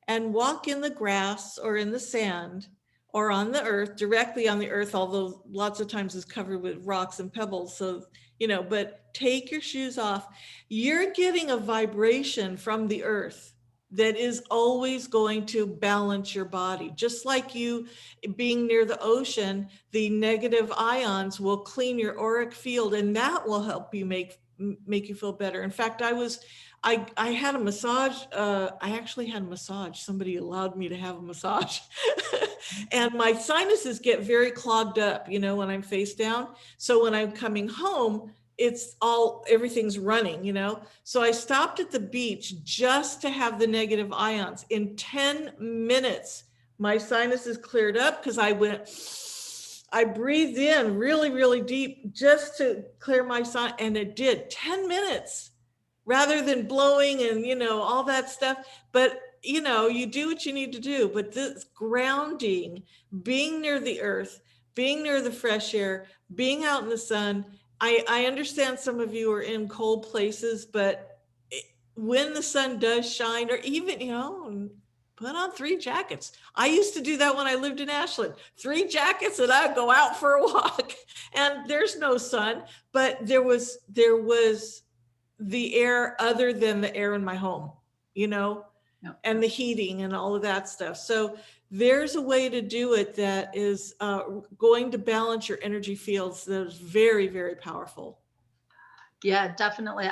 and walk in the grass or in the sand or on the earth, directly on the earth, although lots of times it's covered with rocks and pebbles. So, you know, but take your shoes off, you're getting a vibration from the earth that is always going to balance your body. Just like you being near the ocean, the negative ions will clean your auric field, and that will help you make you feel better. In fact, I had a massage. I actually had a massage. Somebody allowed me to have a massage. And my sinuses get very clogged up, you know, when I'm face down. So when I'm coming home, everything's running, you know. So I stopped at the beach just to have the negative ions. In 10 minutes, my sinuses cleared up, because I breathed in really, really deep just to clear my sinus, and it did 10 minutes rather than blowing and, you know, all that stuff. But, you know, you do what you need to do. But this grounding, being near the earth, being near the fresh air, being out in the sun, I understand some of you are in cold places, but when the sun does shine, or even, put on 3 jackets. I used to do that when I lived in Ashland. 3 jackets and I'd go out for a walk and there's no sun, but there was the air other than the air in my home, and the heating and all of that stuff. So there's a way to do it that is going to balance your energy fields. That is very, very powerful. Yeah, definitely.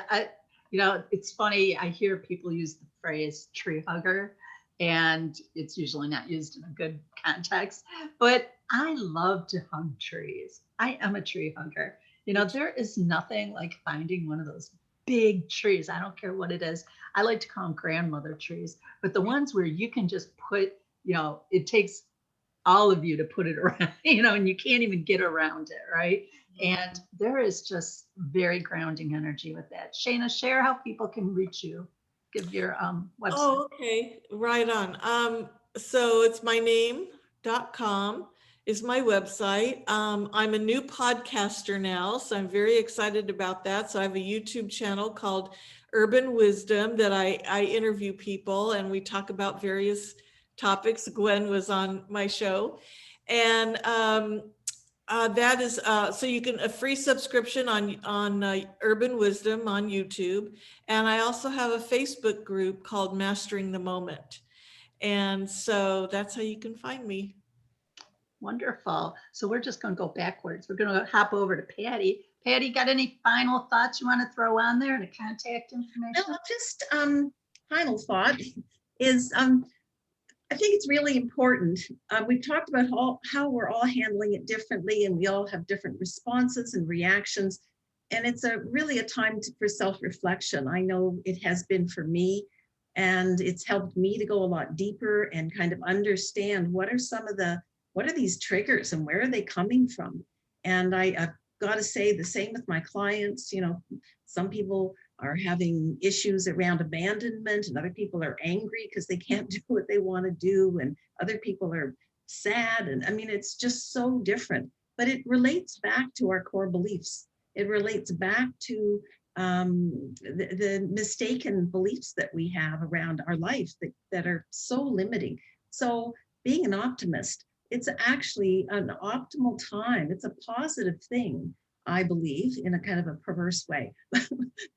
It's funny. I hear people use the phrase tree hugger, and it's usually not used in a good context, but I love to hug trees. I am a tree hugger. There is nothing like finding one of those big trees. I don't care what it is. I like to call them grandmother trees, but the ones where you can just put, it takes all of you to put it around, and you can't even get around it, right? And there is just very grounding energy with that. Shayna, share how people can reach you. Give your website. Oh, okay. Right on. So it's myname.com is my website. I'm a new podcaster now, so I'm very excited about that. So I have a YouTube channel called Urban Wisdom that I interview people and we talk about various topics. Gwen was on my show. And that is, so you can, a free subscription on Urban Wisdom on YouTube. And I also have a Facebook group called Mastering the Moment. And so that's how you can find me. Wonderful. So we're just going to go backwards. We're going to hop over to Patti. Patti, got any final thoughts you want to throw on there and a contact information? No, just final thought is I think it's really important. We've talked about how we're all handling it differently, and we all have different responses and reactions. And it's really a time for self-reflection. I know it has been for me, and it's helped me to go a lot deeper and kind of understand what are these triggers and where are they coming from? And I've got to say the same with my clients. Some people are having issues around abandonment, and other people are angry because they can't do what they want to do, and other people are sad. And I mean, it's just so different, but it relates back to our core beliefs. It relates back to the mistaken beliefs that we have around our life that are so limiting. So being an optimist, it's actually an optimal time. It's a positive thing, I believe, in a kind of a perverse way,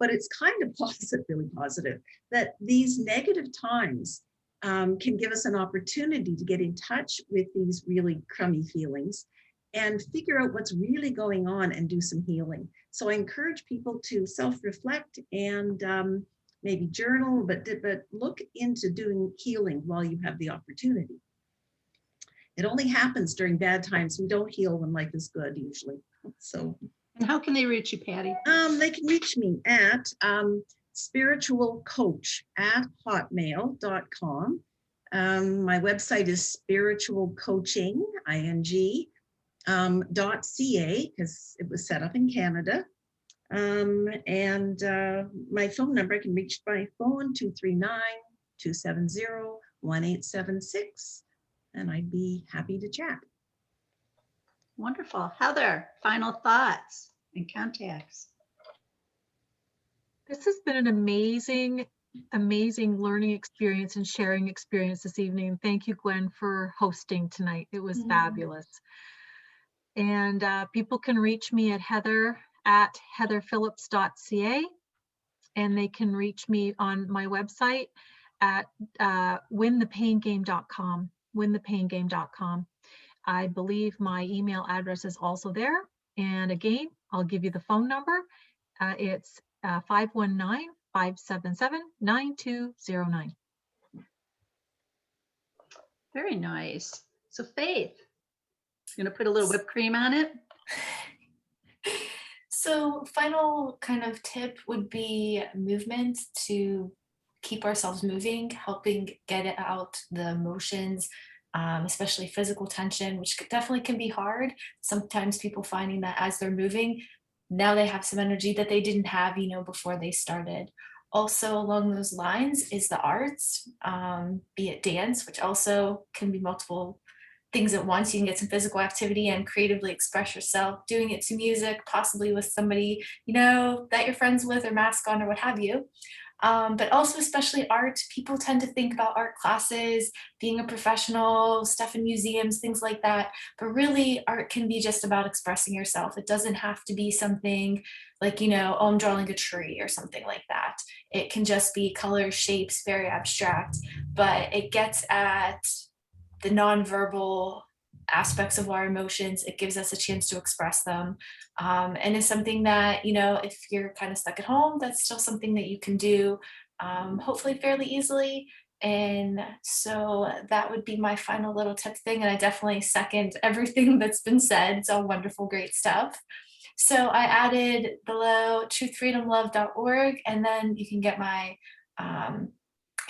but it's kind of positive, really positive, that these negative times can give us an opportunity to get in touch with these really crummy feelings and figure out what's really going on and do some healing. So I encourage people to self-reflect and maybe journal, but look into doing healing while you have the opportunity. It only happens during bad times. We don't heal when life is good usually. So. And how can they reach you, Patti? They can reach me at spiritualcoach@hotmail.com. My website is spiritualcoaching.ca because it was set up in Canada. And my phone number, I can reach by phone 239-270-1876. And I'd be happy to chat. Wonderful. Heather, final thoughts and contacts. This has been an amazing learning experience and sharing experience this evening. Thank you, Gwen, for hosting tonight. It was fabulous. And people can reach me at heatherphillips.ca, and they can reach me on my website at winthepaingame.com. winthepaingame.com. I believe my email address is also there. And again, I'll give you the phone number. It's 519-577-9209. Very nice. So Faith, you're going to put a little whipped cream on it? So final kind of tip would be movement, to keep ourselves moving, helping get it out the emotions, especially physical tension, which definitely can be hard. Sometimes people finding that as they're moving, now they have some energy that they didn't have, before they started. Also along those lines is the arts, be it dance, which also can be multiple things at once. You can get some physical activity and creatively express yourself, doing it to music, possibly with somebody, you know, that you're friends with or mask on or what have you. But also especially art. People tend to think about art classes, being a professional, stuff in museums, things like that. But really art can be just about expressing yourself. It doesn't have to be something like, you know, oh, I'm drawing a tree or something like that. It can just be colors, shapes, very abstract, but it gets at the nonverbal aspects of our emotions. It gives us a chance to express them. And it's something that, you know, if you're kind of stuck at home, that's still something that you can do, hopefully fairly easily. And so that would be my final little tip thing. And I definitely second everything that's been said. It's all wonderful, great stuff. So I added below truthfreedomlove.org, and then you can get my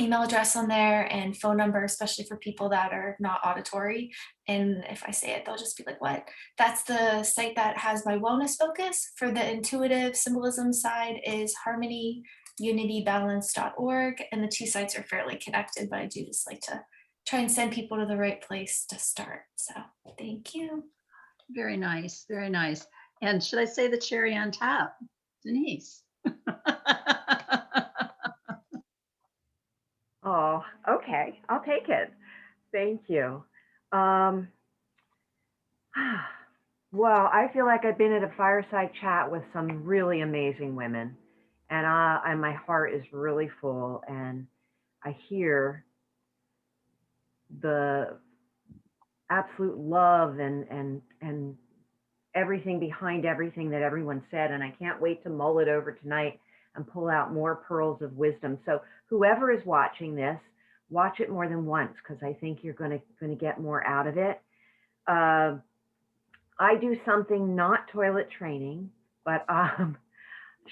email address on there and phone number, especially for people that are not auditory. And if I say it, they'll just be like, what? That's the site that has my wellness focus. For the intuitive symbolism side is harmonyunitybalance.org. And the two sites are fairly connected, but I do just like to try and send people to the right place to start. So thank you. Very nice, very nice. And should I say the cherry on top? Denise. Oh, okay. I'll take it. Thank you. Well, I feel like I've been at a fireside chat with some really amazing women, and my heart is really full, and I hear the absolute love and everything behind everything that everyone said, and I can't wait to mull it over tonight and pull out more pearls of wisdom. So whoever is watching this, watch it more than once, because I think you're going to get more out of it. I do something not toilet training, but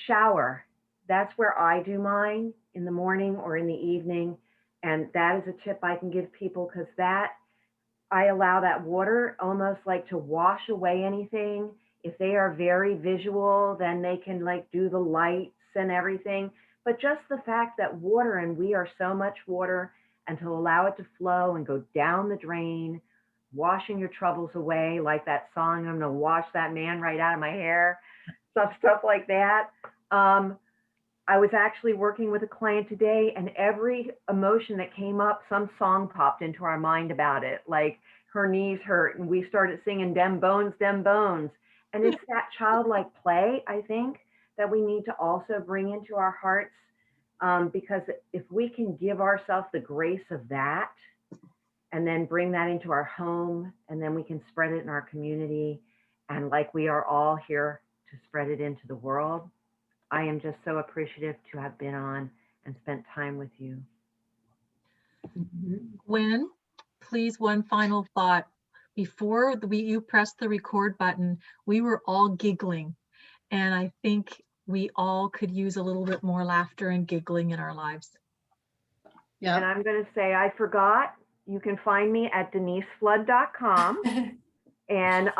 shower. That's where I do mine, in the morning or in the evening. And that is a tip I can give people, because that I allow that water almost like to wash away anything. If they are very visual, then they can like do the lights and everything. But just the fact that water, and we are so much water, and to allow it to flow and go down the drain, washing your troubles away, like that song, I'm gonna wash that man right out of my hair, stuff like that. I was actually working with a client today, and every emotion that came up, some song popped into our mind about it. Like her knees hurt, and we started singing "Dem Bones, Dem Bones." And it's that childlike play, I think, that we need to also bring into our hearts, because if we can give ourselves the grace of that, and then bring that into our home, and then we can spread it in our community, and like we are all here to spread it into the world. I am just so appreciative to have been on and spent time with you. Gwen, please, one final thought. Before you pressed the record button, we were all giggling. And I think we all could use a little bit more laughter and giggling in our lives. Yeah. And I'm going to say, I forgot, you can find me at deniseflood.com. And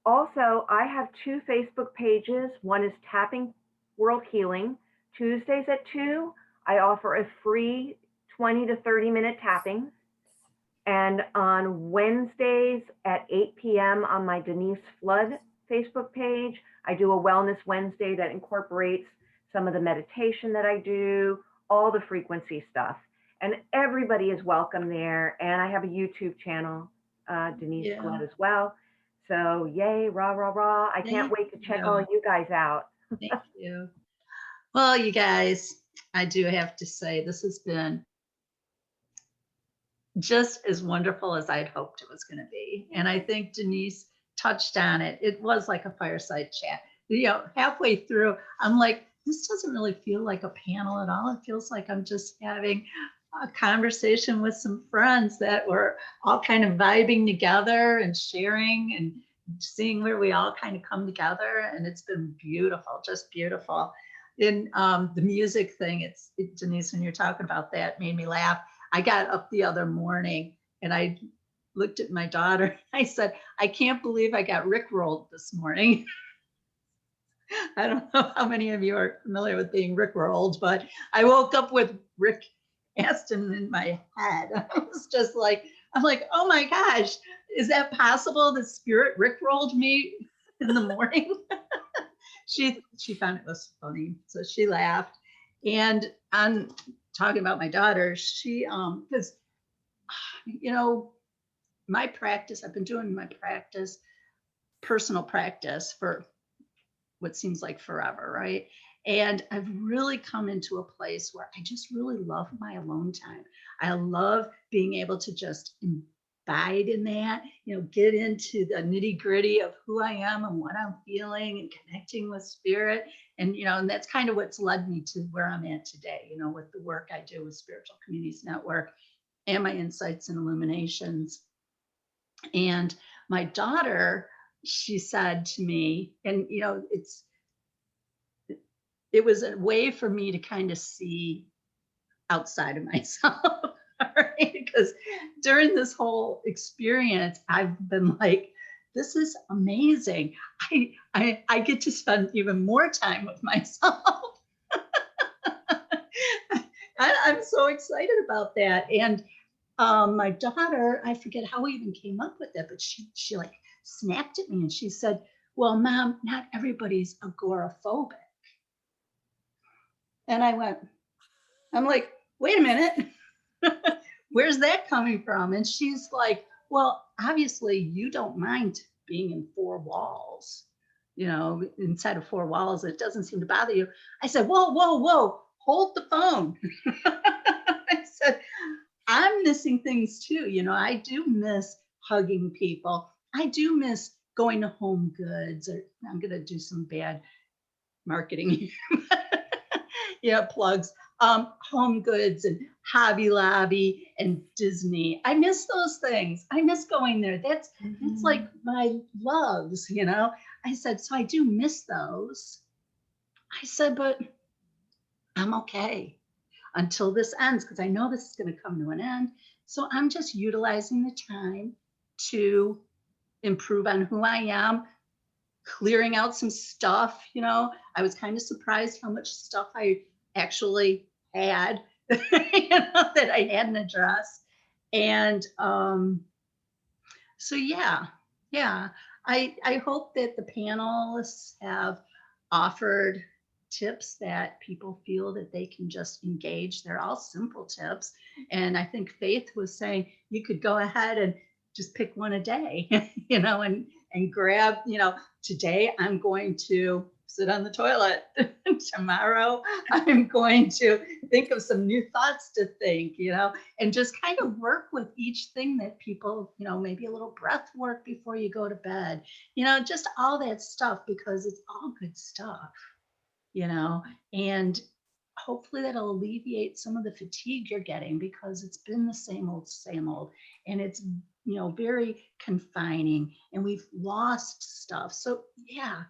also, I have two Facebook pages. One is Tapping World Healing. Tuesdays at 2, I offer a free 20 to 30 minute tapping. And on Wednesdays at 8 p.m. on my Denise Flood Facebook page, I do a Wellness Wednesday that incorporates some of the meditation that I do, all the frequency stuff. And everybody is welcome there. And I have a YouTube channel, Denise Flood, as well. So yay, rah, rah, rah. I can't wait to check all you guys out. Thank you. Well, you guys, I do have to say this has been just as wonderful as I'd hoped it was going to be. And I think Denise touched on it. It was like a fireside chat. You know, halfway through, I'm like, this doesn't really feel like a panel at all. It feels like I'm just having a conversation with some friends that were all kind of vibing together and sharing and seeing where we all kind of come together. And it's been beautiful, just beautiful. In the music thing, Denise, when you're talking about that, made me laugh. I got up the other morning and I looked at my daughter. I said, I can't believe I got rickrolled this morning. I don't know how many of you are familiar with being rickrolled, but I woke up with Rick Aston in my head. I was just like, I'm like, oh my gosh, Is that possible? The spirit rickrolled me in the morning. She found it was funny, so she laughed. And I'm talking about my daughter. She because my practice. I've been doing my practice, personal practice, for what seems like forever, right? And I've really come into a place where I just really love my alone time. I love being able to just abide in that, get into the nitty gritty of who I am and what I'm feeling and connecting with spirit. And that's kind of what's led me to where I'm at today, with the work I do with Spiritual Communities Network and my insights and illuminations. And my daughter, she said to me, and it was a way for me to kind of see outside of myself, right? Because during this whole experience, I've been like, this is amazing. I get to spend even more time with myself. I'm so excited about that. And my daughter, I forget how we even came up with it, but she like snapped at me and she said, well, Mom, not everybody's agoraphobic. And I'm like, wait a minute, where's that coming from? And she's like, well, obviously you don't mind being in four walls, inside of four walls. It doesn't seem to bother you. I said, whoa, hold the phone. I said, I'm missing things too. I do miss hugging people. I do miss going to Home Goods, or I'm going to do some bad marketing plugs. Home Goods and Hobby Lobby and Disney. I miss those things. I miss going there. That's like my loves, I said, so I do miss those. I said, but I'm okay until this ends, because I know this is going to come to an end. So I'm just utilizing the time to improve on who I am, clearing out some stuff. I was kind of surprised how much stuff I actually had, that I hadn't addressed. And so yeah, I hope that the panelists have offered tips that people feel that they can just engage. They're all simple tips. And I think Faith was saying you could go ahead and just pick one a day, and grab, today I'm going to sit on the toilet. Tomorrow I'm going to think of some new thoughts to think, and just kind of work with each thing that people, maybe a little breath work before you go to bed, just all that stuff, because it's all good stuff, and hopefully that'll alleviate some of the fatigue you're getting, because it's been the same old, and it's, very confining, and we've lost stuff. So yeah.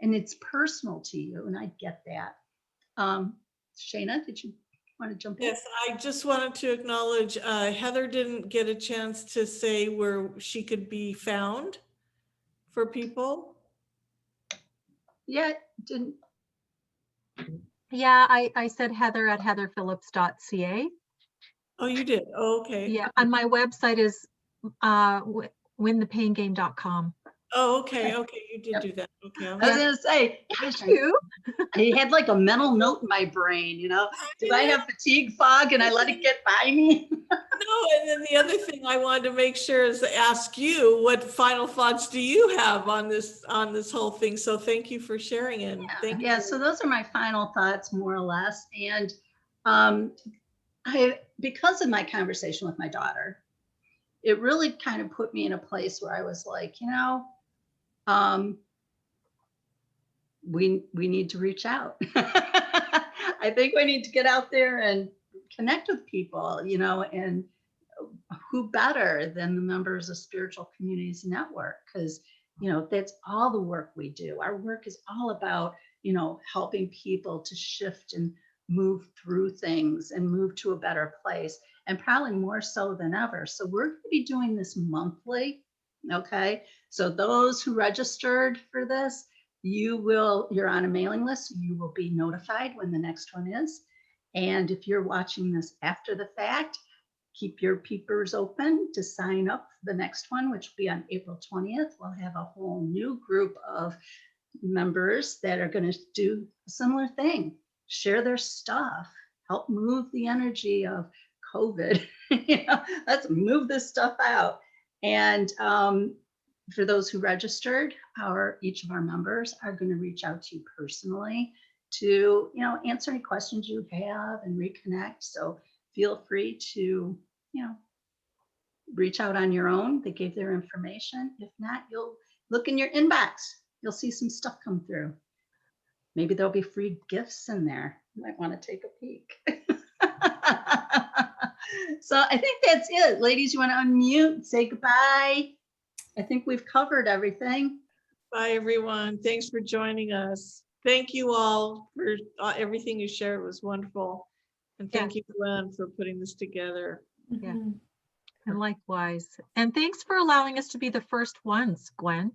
And it's personal to you, and I get that. Shayna, did you want to jump in? Yes, I just wanted to acknowledge Heather didn't get a chance to say where she could be found for people. Yeah, didn't. Yeah, I said Heather at heatherphillips.ca. Oh, you did? Oh, okay. Yeah, and my website is winthepaingame.com. Oh, okay, you did do that. Okay. I was going to say, gosh, I had like a mental note in my brain, do I have fatigue fog and I let it get by me? No, and then the other thing I wanted to make sure is to ask you, what final thoughts do you have on this whole thing? So thank you for sharing it. Thank you. Yeah, so those are my final thoughts, more or less. And because of my conversation with my daughter, it really kind of put me in a place where I was like, we need to reach out. I think we need to get out there and connect with people, and who better than the members of Spiritual Communities Network? Because, that's all the work we do. Our work is all about, helping people to shift and move through things and move to a better place, and probably more so than ever. So we're going to be doing this monthly. Okay. So those who registered for this, you're on a mailing list. You will be notified when the next one is. And if you're watching this after the fact, keep your peepers open to sign up for the next one, which will be on April 20th. We'll have a whole new group of members that are going to do a similar thing, share their stuff, help move the energy of COVID. Let's move this stuff out. And for those who registered, each of our members are going to reach out to you personally to answer any questions you have and reconnect. So feel free to reach out on your own. They gave their information. If not, you'll look in your inbox. You'll see some stuff come through. Maybe there'll be free gifts in there. You might want to take a peek. So I think that's it. Ladies, you want to unmute, say goodbye? I think we've covered everything. Bye, everyone. Thanks for joining us. Thank you all for everything you shared. It was wonderful. And thank you, Gwen, for putting this together. Yeah. Mhm. And likewise. And thanks for allowing us to be the first ones, Gwen.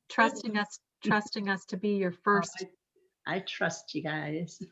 Trusting us to be your first. I trust you guys.